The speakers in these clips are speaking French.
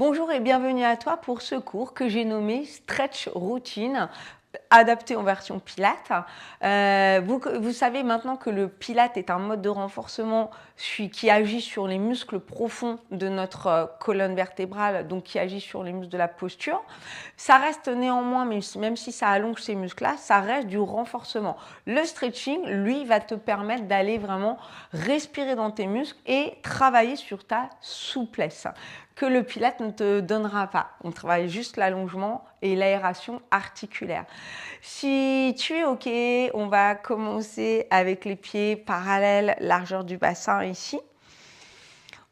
Bonjour et bienvenue à toi pour ce cours que j'ai nommé Stretch Routine, adapté en version Pilates. Vous savez maintenant que le Pilates est un mode de renforcement qui agit sur les muscles profonds de notre colonne vertébrale, donc qui agit sur les muscles de la posture. Ça reste néanmoins, même si ça allonge ces muscles-là, ça reste du renforcement. Le stretching, lui, va te permettre d'aller vraiment respirer dans tes muscles et travailler sur ta souplesse que le Pilates ne te donnera pas. On travaille juste l'allongement et l'aération articulaire. Si tu es OK, on va commencer avec les pieds parallèles, largeur du bassin ici.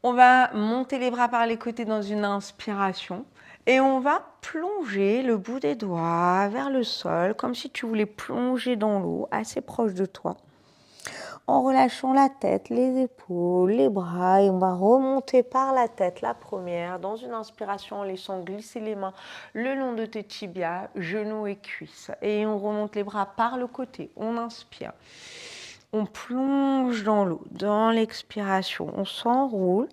On va monter les bras par les côtés dans une inspiration et on va plonger le bout des doigts vers le sol comme si tu voulais plonger dans l'eau assez proche de toi. En relâchant la tête, les épaules, les bras et on va remonter par la tête la première dans une inspiration en laissant glisser les mains le long de tes tibias, genoux et cuisses. Et on remonte les bras par le côté, on inspire. On plonge dans l'eau, dans l'expiration, on s'enroule.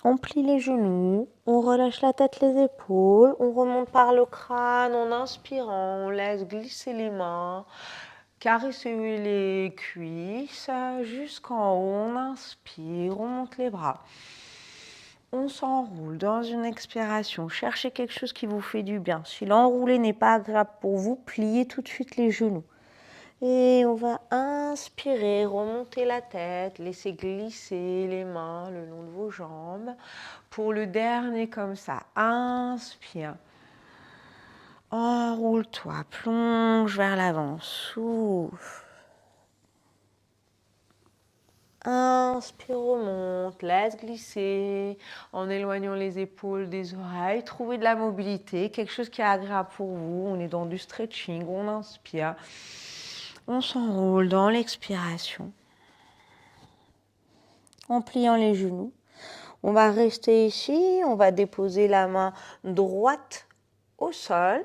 On plie les genoux, on relâche la tête, les épaules, on remonte par le crâne en inspirant, on laisse glisser les mains, caresser les cuisses jusqu'en haut, on inspire, on monte les bras. On s'enroule dans une expiration, cherchez quelque chose qui vous fait du bien. Si l'enroulé n'est pas agréable pour vous, pliez tout de suite les genoux. Et on va inspirer, remonter la tête, laisser glisser les mains le long de vos jambes. Pour le dernier comme ça, inspire. Enroule-toi, plonge vers l'avant, souffle. Inspire, remonte, laisse glisser en éloignant les épaules des oreilles. Trouvez de la mobilité, quelque chose qui est agréable pour vous. On est dans du stretching, on inspire. On s'enroule dans l'expiration en pliant les genoux. On va rester ici, on va déposer la main droite au sol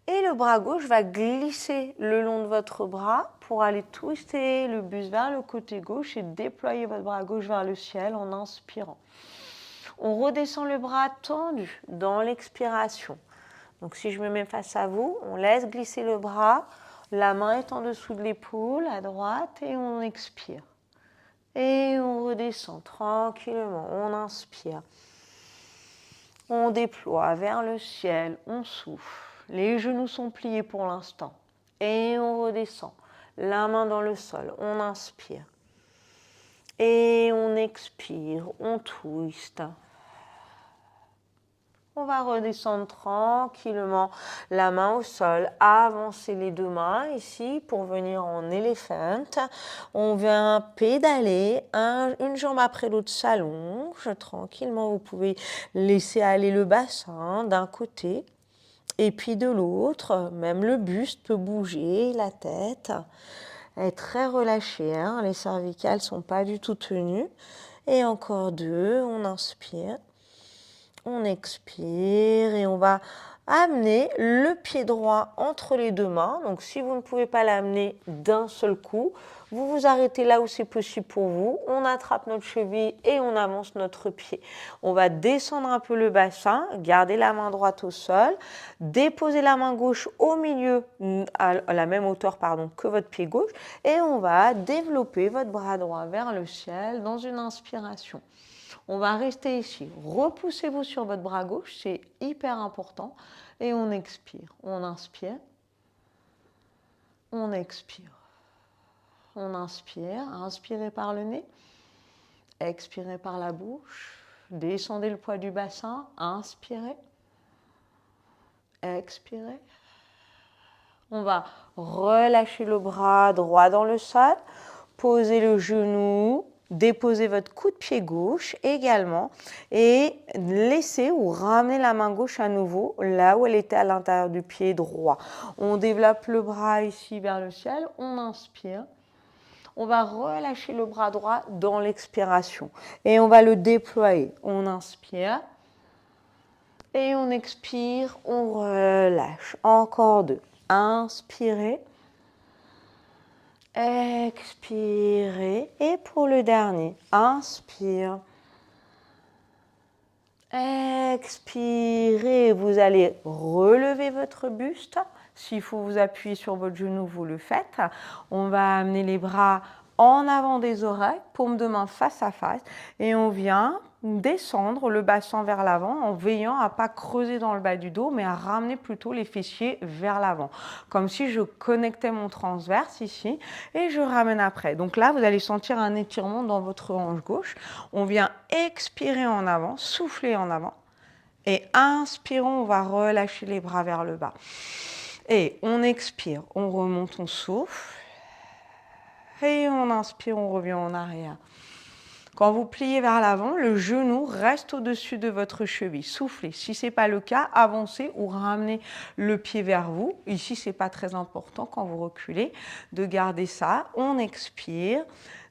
et le bras gauche va glisser le long de votre bras pour aller twister le buste vers le côté gauche et déployer votre bras gauche vers le ciel en inspirant. On redescend le bras tendu dans l'expiration. Donc si je me mets face à vous, on laisse glisser le bras, la main est en dessous de l'épaule à droite et on expire. Et on redescend tranquillement, on inspire. On déploie vers le ciel, on souffle. Les genoux sont pliés pour l'instant. Et on redescend. La main dans le sol, on inspire. Et on expire, on twist. On va redescendre tranquillement, la main au sol, avancer les deux mains ici pour venir en éléphant. On vient pédaler, une jambe après l'autre s'allonge. Tranquillement, vous pouvez laisser aller le bassin d'un côté et puis de l'autre. Même le buste peut bouger, la tête est très relâchée. Les cervicales ne sont pas du tout tenues. Et encore deux, on inspire. On expire et on va amener le pied droit entre les deux mains. Donc si vous ne pouvez pas l'amener d'un seul coup, vous vous arrêtez là où c'est possible pour vous. On attrape notre cheville et on avance notre pied. On va descendre un peu le bassin, garder la main droite au sol, déposer la main gauche au milieu, à la même hauteur que votre pied gauche, et on va développer votre bras droit vers le ciel dans une inspiration. On va rester ici. Repoussez-vous sur votre bras gauche, c'est hyper important. Et on expire. On inspire. On expire. On inspire. Inspirez par le nez. Expirez par la bouche. Descendez le poids du bassin. Inspirez. Expirez. On va relâcher le bras droit dans le sol. Posez le genou. Déposez votre coup de pied gauche également et laissez ou ramenez la main gauche à nouveau là où elle était à l'intérieur du pied droit. On développe le bras ici vers le ciel, on inspire. On va relâcher le bras droit dans l'expiration et on va le déployer. On inspire et on expire, on relâche. Encore deux. Inspirez. Expirez. Et pour le dernier, inspire. Expirez, vous allez relever votre buste. S'il faut vous appuyer sur votre genou, vous le faites. On va amener les bras en avant des oreilles, paume de main face à face. Et on vient descendre le bassin vers l'avant en veillant à ne pas creuser dans le bas du dos, mais à ramener plutôt les fessiers vers l'avant. Comme si je connectais mon transverse ici et je ramène après. Donc là, vous allez sentir un étirement dans votre hanche gauche. On vient expirer en avant, souffler en avant. Et inspirons, on va relâcher les bras vers le bas. Et on expire, on remonte, on souffle. Et on inspire, on revient en arrière. Quand vous pliez vers l'avant, le genou reste au-dessus de votre cheville. Soufflez. Si ce n'est pas le cas, avancez ou ramenez le pied vers vous. Ici, ce n'est pas très important quand vous reculez de garder ça. On expire.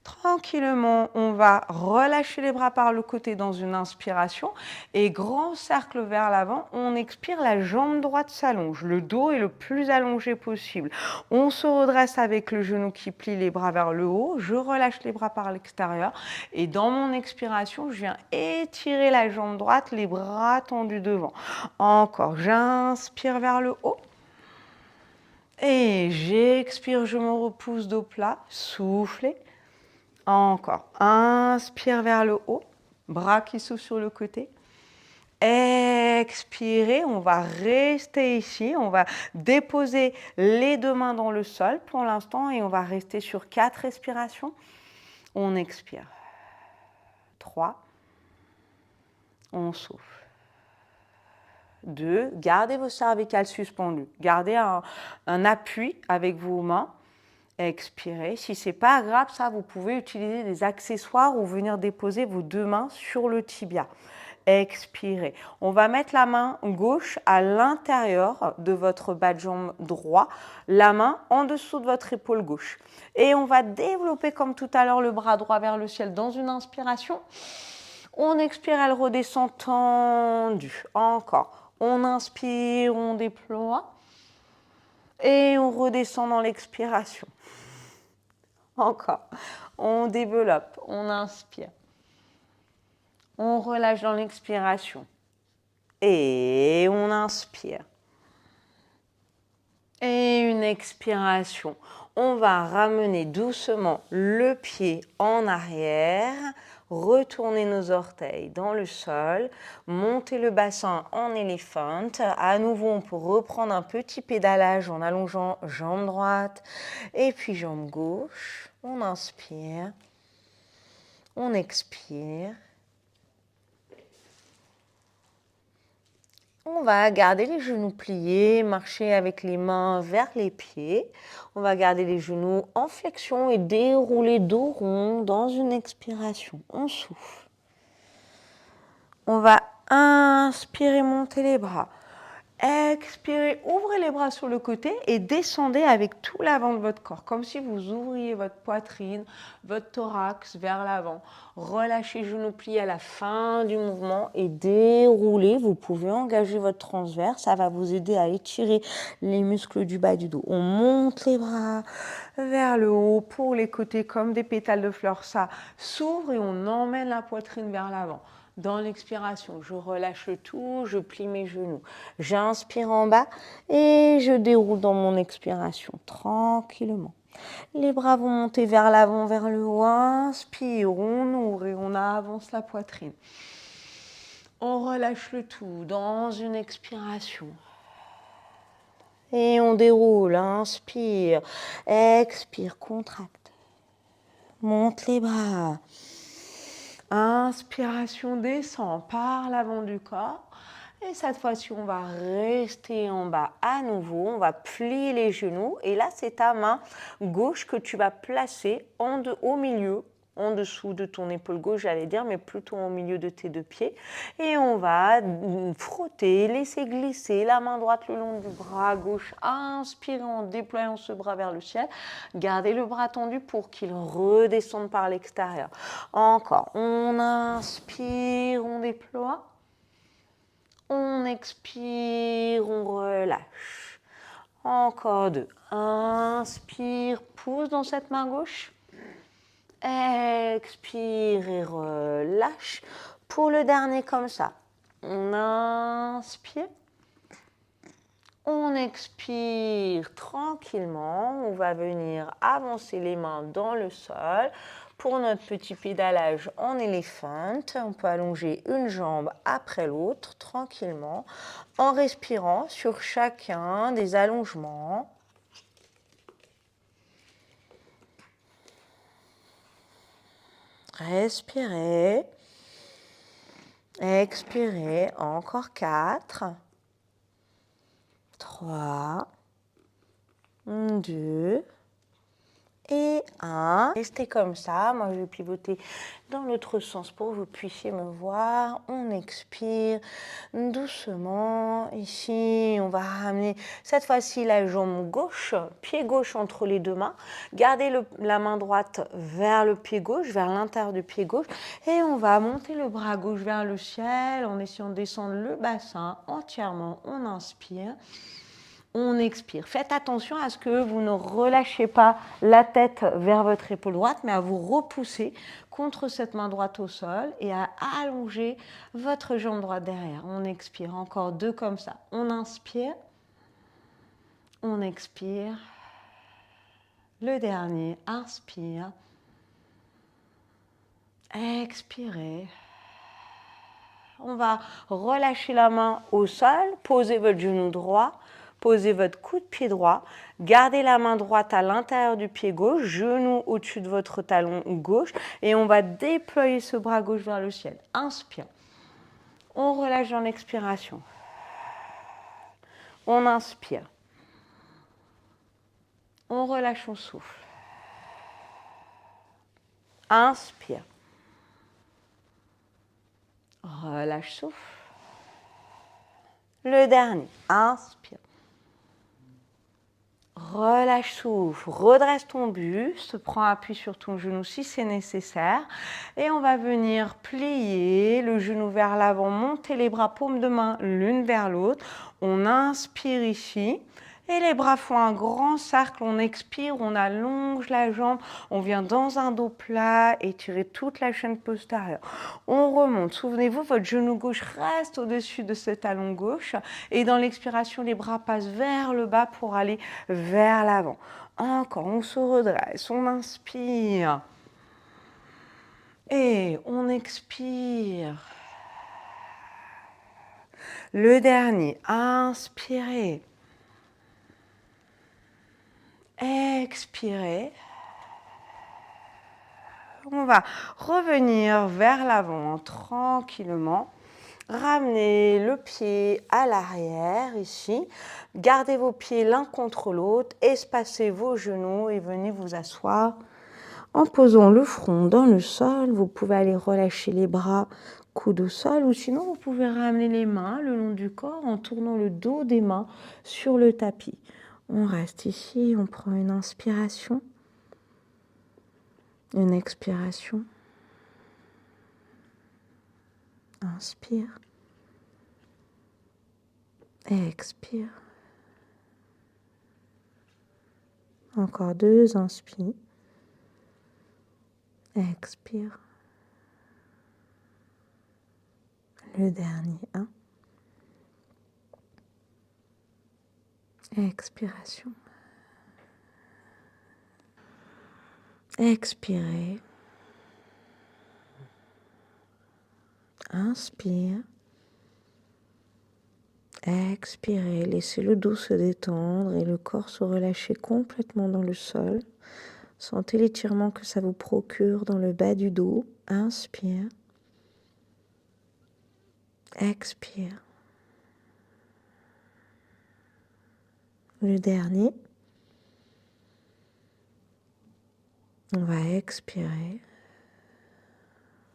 Tranquillement, on va relâcher les bras par le côté dans une inspiration et grand cercle vers l'avant. On expire, la jambe droite s'allonge. Le dos est le plus allongé possible. On se redresse avec le genou qui plie, les bras vers le haut. Je relâche les bras par l'extérieur et dans mon expiration, je viens étirer la jambe droite, les bras tendus devant. Encore, j'inspire vers le haut. Et j'expire, je me repousse dos plat, soufflez. Encore, inspire vers le haut, bras qui s'ouvrent sur le côté. Expirez, on va rester ici, on va déposer les deux mains dans le sol pour l'instant et on va rester sur 4 respirations. On expire. 3. On souffle. 2. Gardez vos cervicales suspendues. Gardez un appui avec vos mains. Expirez. Si ce n'est pas agréable, ça, vous pouvez utiliser des accessoires ou venir déposer vos deux mains sur le tibia. Expirez. On va mettre la main gauche à l'intérieur de votre bas de jambe droit, la main en dessous de votre épaule gauche. Et on va développer comme tout à l'heure le bras droit vers le ciel dans une inspiration. On expire, elle redescend tendue. Encore. On inspire, on déploie. Et on redescend dans l'expiration. Encore. On développe, on inspire. On relâche dans l'expiration. Et on inspire. Et une expiration. On va ramener doucement le pied en arrière. Retourner nos orteils dans le sol, monter le bassin en éléphant. À nouveau, on peut reprendre un petit pédalage en allongeant jambe droite et puis jambe gauche. On inspire, on expire. On va garder les genoux pliés, marcher avec les mains vers les pieds. On va garder les genoux en flexion et dérouler dos rond dans une expiration. On souffle. On va inspirer, monter les bras. Expirez, ouvrez les bras sur le côté et descendez avec tout l'avant de votre corps, comme si vous ouvriez votre poitrine, votre thorax vers l'avant. Relâchez genoux pliés à la fin du mouvement et déroulez. Vous pouvez engager votre transverse, ça va vous aider à étirer les muscles du bas du dos. On monte les bras vers le haut pour les côtés comme des pétales de fleurs. Ça s'ouvre et on emmène la poitrine vers l'avant. Dans l'expiration, je relâche tout, je plie mes genoux. J'inspire en bas et je déroule dans mon expiration tranquillement. Les bras vont monter vers l'avant, vers le haut. Inspire, on ouvre et on avance la poitrine. On relâche le tout dans une expiration. Et on déroule, inspire, expire, contracte. Monte les bras. Inspiration descend par l'avant du corps. Et cette fois-ci, on va rester en bas à nouveau. On va plier les genoux. Et là, c'est ta main gauche que tu vas placer au milieu, en dessous de ton épaule gauche, j'allais dire, mais plutôt au milieu de tes deux pieds. Et on va frotter, laisser glisser la main droite le long du bras gauche. Inspirez en déployant ce bras vers le ciel. Gardez le bras tendu pour qu'il redescende par l'extérieur. Encore, on inspire, on déploie. On expire, on relâche. Encore 2. Inspire, pousse dans cette main gauche. Expire et relâche. Pour le dernier comme ça. On inspire. On expire tranquillement. On va venir avancer les mains dans le sol. Pour notre petit pédalage en éléphant, on peut allonger une jambe après l'autre tranquillement en respirant sur chacun des allongements. Respirez. Expirez. Encore 4. 3. 2. Et 1. Restez comme ça. Moi, je vais pivoter dans l'autre sens pour que vous puissiez me voir. On expire doucement. Ici, on va ramener cette fois-ci la jambe gauche, pied gauche entre les deux mains. Gardez la main droite vers le pied gauche, vers l'intérieur du pied gauche. Et on va monter le bras gauche vers le ciel en essayant de descendre le bassin entièrement. On inspire. On expire. Faites attention à ce que vous ne relâchez pas la tête vers votre épaule droite, mais à vous repousser contre cette main droite au sol et à allonger votre jambe droite derrière. On expire. Encore 2 comme ça. On inspire. On expire. Le dernier. Inspire. Expirez. On va relâcher la main au sol. Posez votre genou droit. Posez votre coude pied droit, gardez la main droite à l'intérieur du pied gauche, genou au-dessus de votre talon gauche et on va déployer ce bras gauche vers le ciel. Inspire. On relâche dans l'expiration. On inspire. On relâche, on souffle. Inspire. Relâche, souffle. Le dernier. Inspire. Relâche, souffle, redresse ton buste, prends appui sur ton genou si c'est nécessaire. Et on va venir plier le genou vers l'avant, monter les bras paumes de main l'une vers l'autre. On inspire ici. Et les bras font un grand cercle, on expire, on allonge la jambe, on vient dans un dos plat, étirer toute la chaîne postérieure. On remonte, souvenez-vous, votre genou gauche reste au-dessus de ce talon gauche et dans l'expiration, les bras passent vers le bas pour aller vers l'avant. Encore, on se redresse, on inspire et on expire. Le dernier, inspirez. Expirez. On va revenir vers l'avant tranquillement. Ramenez le pied à l'arrière ici. Gardez vos pieds l'un contre l'autre. Espacez vos genoux et venez vous asseoir en posant le front dans le sol. Vous pouvez aller relâcher les bras, coude au sol, ou sinon vous pouvez ramener les mains le long du corps en tournant le dos des mains sur le tapis. On reste ici, on prend une inspiration, une expiration. Inspire. Expire. Encore 2, inspire. Expire. Le dernier, 1. Expiration. Expirez. Inspire. Expirez. Laissez le dos se détendre et le corps se relâcher complètement dans le sol. Sentez l'étirement que ça vous procure dans le bas du dos. Inspire. Expire. Le dernier. On va expirer.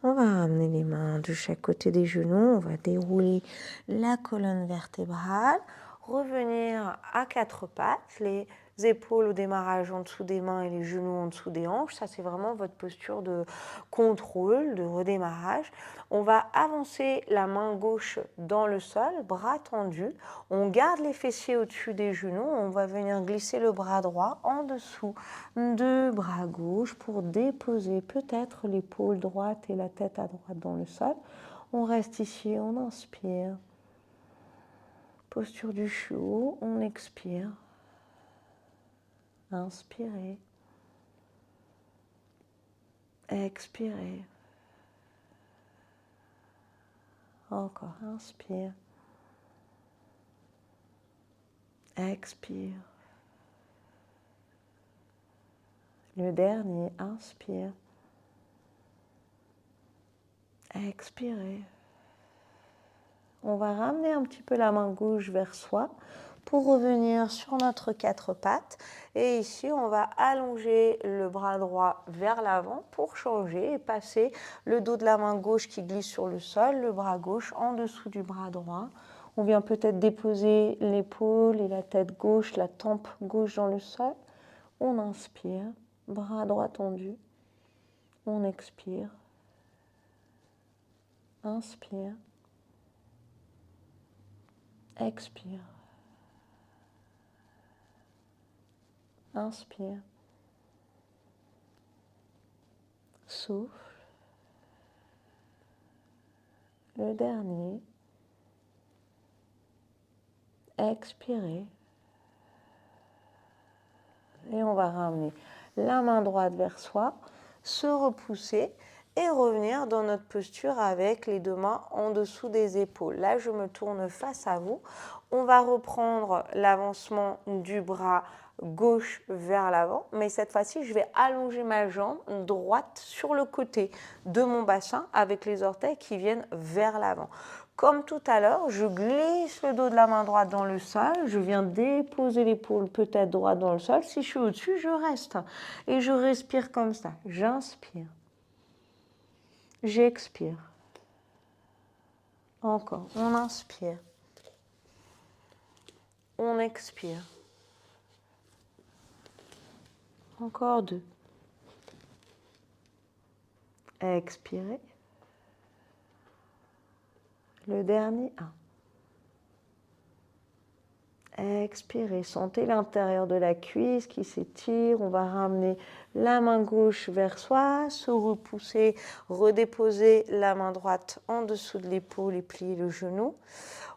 On va ramener les mains de chaque côté des genoux. On va dérouler la colonne vertébrale. Revenir à 4 pattes. Les épaules au démarrage en dessous des mains et les genoux en dessous des hanches. Ça, c'est vraiment votre posture de contrôle, de redémarrage. On va avancer la main gauche dans le sol, bras tendus. On garde les fessiers au-dessus des genoux. On va venir glisser le bras droit en dessous de bras gauche pour déposer peut-être l'épaule droite et la tête à droite dans le sol. On reste ici, on inspire. Posture du chou, on expire. Inspirez. Expirez. Encore, inspire. Expire. Le dernier, inspire. Expirez. On va ramener un petit peu la main gauche vers soi pour revenir sur notre quatre pattes. Et ici, on va allonger le bras droit vers l'avant pour changer et passer le dos de la main gauche qui glisse sur le sol, le bras gauche en dessous du bras droit. On vient peut-être déposer l'épaule et la tête gauche, la tempe gauche dans le sol. On inspire, bras droit tendu. On expire. Inspire. Expire. Inspire. Souffle. Le dernier. Expirez. Et on va ramener la main droite vers soi, se repousser et revenir dans notre posture avec les deux mains en dessous des épaules. Là, je me tourne face à vous. On va reprendre l'avancement du bras gauche vers l'avant, mais cette fois-ci, je vais allonger ma jambe droite sur le côté de mon bassin avec les orteils qui viennent vers l'avant. Comme tout à l'heure, je glisse le dos de la main droite dans le sol, je viens déposer l'épaule peut-être droite dans le sol. Si je suis au-dessus, je reste et je respire comme ça. J'inspire. J'expire. Encore, on inspire. On expire. Encore deux. Expirez. Le dernier, un. Expirez, sentez l'intérieur de la cuisse qui s'étire. On va ramener la main gauche vers soi, se repousser, redéposer la main droite en dessous de l'épaule et plier le genou.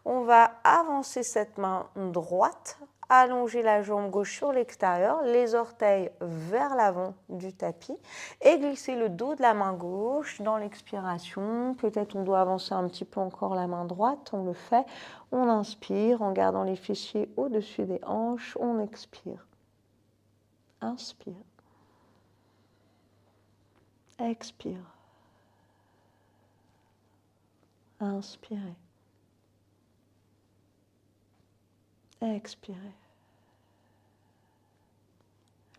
On va avancer cette main droite, allonger la jambe gauche sur l'extérieur, les orteils vers l'avant du tapis et glisser le dos de la main gauche dans l'expiration. Peut-être on doit avancer un petit peu encore la main droite, on le fait. On inspire en gardant les fessiers au-dessus des hanches, on expire. Inspire. Expire. Inspirez. Expirez.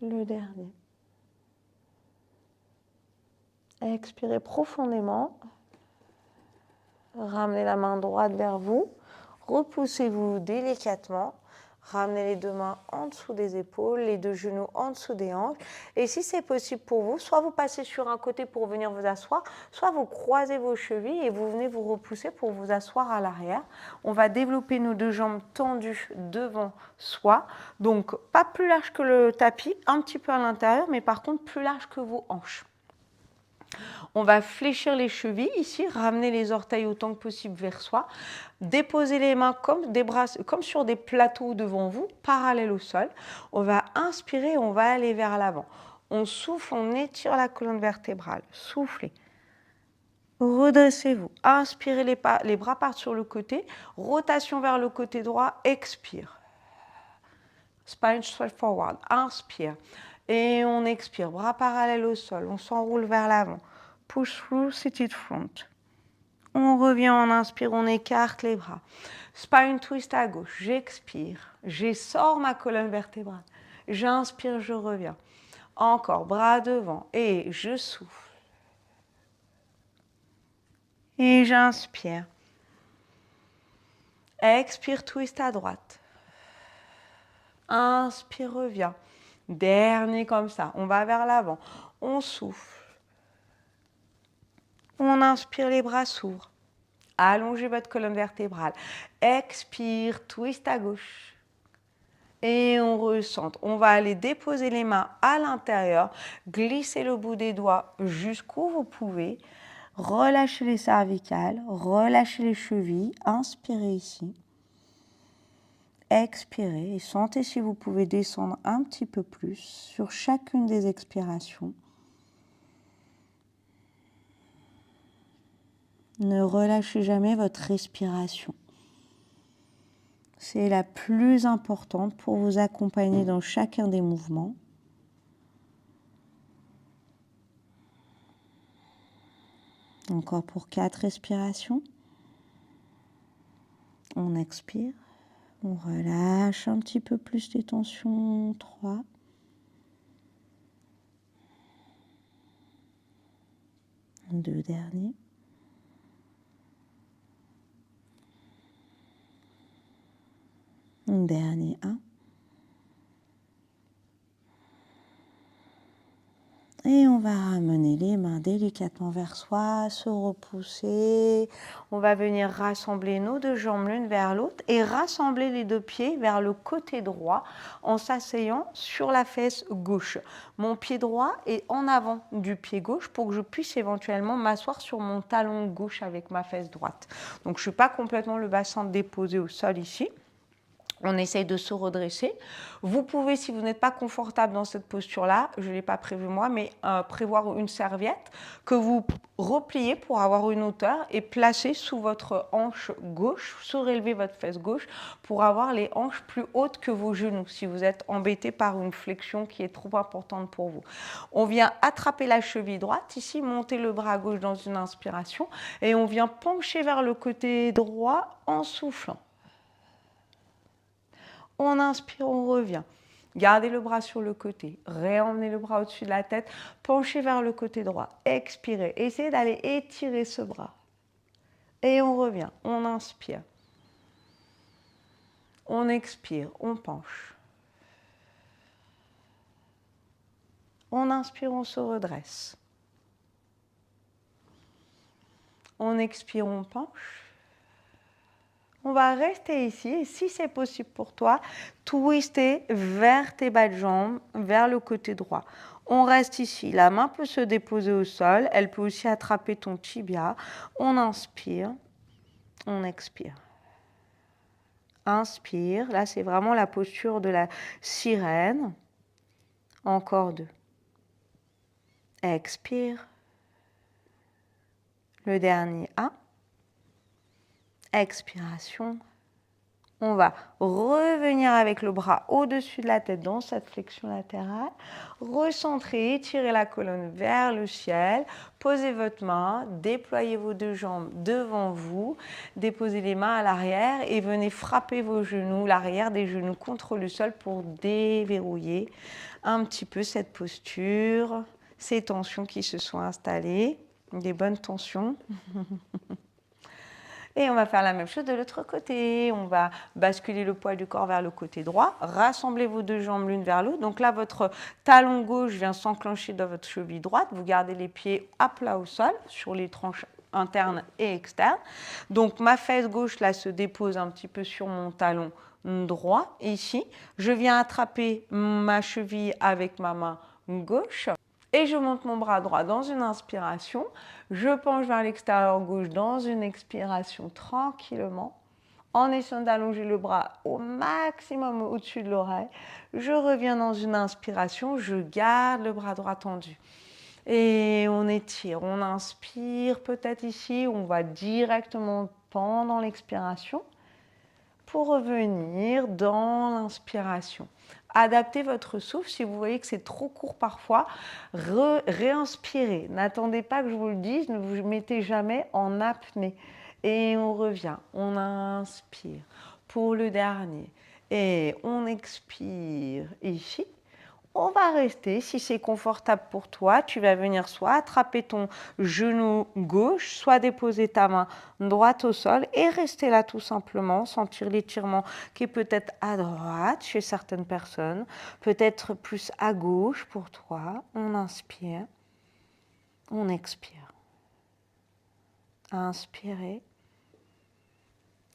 Le dernier. Expirez profondément. Ramenez la main droite vers vous. Repoussez-vous délicatement. Ramenez les deux mains en dessous des épaules, les deux genoux en dessous des hanches. Et si c'est possible pour vous, soit vous passez sur un côté pour venir vous asseoir, soit vous croisez vos chevilles et vous venez vous repousser pour vous asseoir à l'arrière. On va développer nos deux jambes tendues devant soi. Donc, pas plus large que le tapis, un petit peu à l'intérieur, mais par contre plus large que vos hanches. On va fléchir les chevilles ici, ramener les orteils autant que possible vers soi, déposer les mains comme sur des plateaux devant vous, parallèles au sol. On va inspirer, on va aller vers l'avant. On souffle, on étire la colonne vertébrale. Soufflez. Redressez-vous. Inspirez, les bras partent sur le côté. Rotation vers le côté droit. Expire. Spine straight forward. Inspire. Et on expire. Bras parallèles au sol. On s'enroule vers l'avant. Push through, seated front. On revient, on inspire, on écarte les bras. Spine twist à gauche. J'expire. J'essore ma colonne vertébrale. J'inspire, je reviens. Encore, bras devant. Et je souffle. Et j'inspire. Expire, twist à droite. Inspire, reviens. Dernier comme ça. On va vers l'avant. On souffle. On inspire, les bras s'ouvrent. Allongez votre colonne vertébrale. Expire, twist à gauche. Et on recentre. On va aller déposer les mains à l'intérieur. Glissez le bout des doigts jusqu'où vous pouvez. Relâchez les cervicales, relâchez les chevilles. Inspirez ici. Expirez et sentez si vous pouvez descendre un petit peu plus sur chacune des expirations. Ne relâchez jamais votre respiration. C'est la plus importante pour vous accompagner dans chacun des mouvements. Encore pour 4 respirations. On expire. On relâche un petit peu plus les tensions. 3. Deux derniers. Dernier 1. Et on va ramener les mains délicatement vers soi, se repousser. On va venir rassembler nos deux jambes l'une vers l'autre et rassembler les deux pieds vers le côté droit en s'asseyant sur la fesse gauche. Mon pied droit est en avant du pied gauche pour que je puisse éventuellement m'asseoir sur mon talon gauche avec ma fesse droite. Donc je ne suis pas complètement le bassin déposé au sol ici. On essaye de se redresser. Vous pouvez, si vous n'êtes pas confortable dans cette posture-là, je ne l'ai pas prévu moi, mais prévoir une serviette que vous repliez pour avoir une hauteur et placer sous votre hanche gauche, surélever votre fesse gauche pour avoir les hanches plus hautes que vos genoux si vous êtes embêté par une flexion qui est trop importante pour vous. On vient attraper la cheville droite, ici monter le bras gauche dans une inspiration et on vient pencher vers le côté droit en soufflant. On inspire, on revient. Gardez le bras sur le côté. Réemmenez le bras au-dessus de la tête. Penchez vers le côté droit. Expirez. Essayez d'aller étirer ce bras. Et on revient. On inspire. On expire. On penche. On inspire, on se redresse. On expire, on penche. On va rester ici et si c'est possible pour toi, twister vers tes bas de jambes, vers le côté droit. On reste ici, la main peut se déposer au sol, elle peut aussi attraper ton tibia. On inspire, on expire. Inspire, là c'est vraiment la posture de la sirène. Encore 2. Expire. Le dernier 1. Expiration. On va revenir avec le bras au-dessus de la tête dans cette flexion latérale. Recentrer, étirez la colonne vers le ciel. Posez votre main, déployez vos deux jambes devant vous. Déposez les mains à l'arrière et venez frapper vos genoux, l'arrière des genoux contre le sol pour déverrouiller un petit peu cette posture, ces tensions qui se sont installées, des bonnes tensions. Et on va faire la même chose de l'autre côté. On va basculer le poids du corps vers le côté droit. Rassemblez vos deux jambes l'une vers l'autre. Donc là, votre talon gauche vient s'enclencher dans votre cheville droite. Vous gardez les pieds à plat au sol, sur les tranches internes et externes. Donc ma fesse gauche là se dépose un petit peu sur mon talon droit. Ici, je viens attraper ma cheville avec ma main gauche. Et je monte mon bras droit dans une inspiration. Je penche vers l'extérieur gauche dans une expiration tranquillement. En essayant d'allonger le bras au maximum au-dessus de l'oreille. Je reviens dans une inspiration. Je garde le bras droit tendu. Et on étire. On inspire peut-être ici. On va directement pendant l'expiration pour revenir dans l'inspiration. Adaptez votre souffle. Si vous voyez que c'est trop court parfois, réinspirez. N'attendez pas que je vous le dise, ne vous mettez jamais en apnée. Et on revient, on inspire pour le dernier. Et on expire ici. On va rester, si c'est confortable pour toi, tu vas venir soit attraper ton genou gauche, soit déposer ta main droite au sol et rester là tout simplement, sentir l'étirement qui est peut-être à droite chez certaines personnes, peut-être plus à gauche pour toi. On inspire, on expire. Inspirez,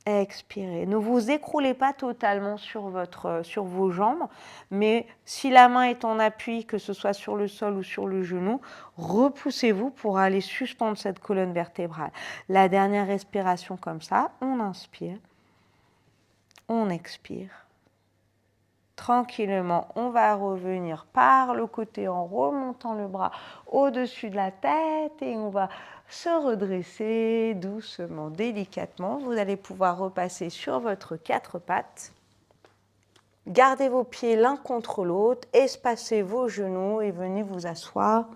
Expirez. Ne vous écroulez pas totalement sur vos jambes, mais si la main est en appui, que ce soit sur le sol ou sur le genou, repoussez-vous pour aller suspendre cette colonne vertébrale. La dernière respiration comme ça, on inspire, on expire. Tranquillement, on va revenir par le côté en remontant le bras au-dessus de la tête et on va se redresser doucement, délicatement. Vous allez pouvoir repasser sur votre quatre pattes. Gardez vos pieds l'un contre l'autre, espacez vos genoux et venez vous asseoir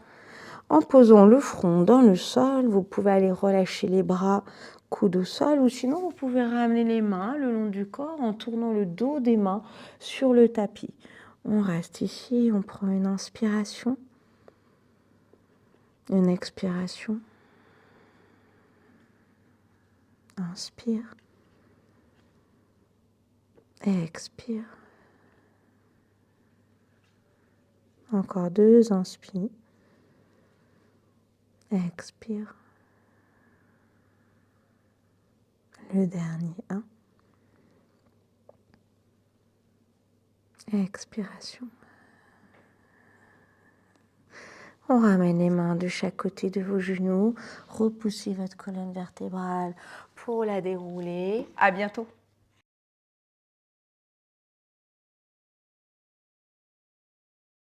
en posant le front dans le sol. Vous pouvez aller relâcher les bras, coude au sol, ou sinon vous pouvez ramener les mains le long du corps en tournant le dos des mains sur le tapis. On reste ici, on prend une inspiration, une expiration. Inspire. Et expire. Encore deux, inspire. Expire. Le dernier, un. Expiration. On ramène les mains de chaque côté de vos genoux. Repoussez votre colonne vertébrale pour la dérouler. À bientôt.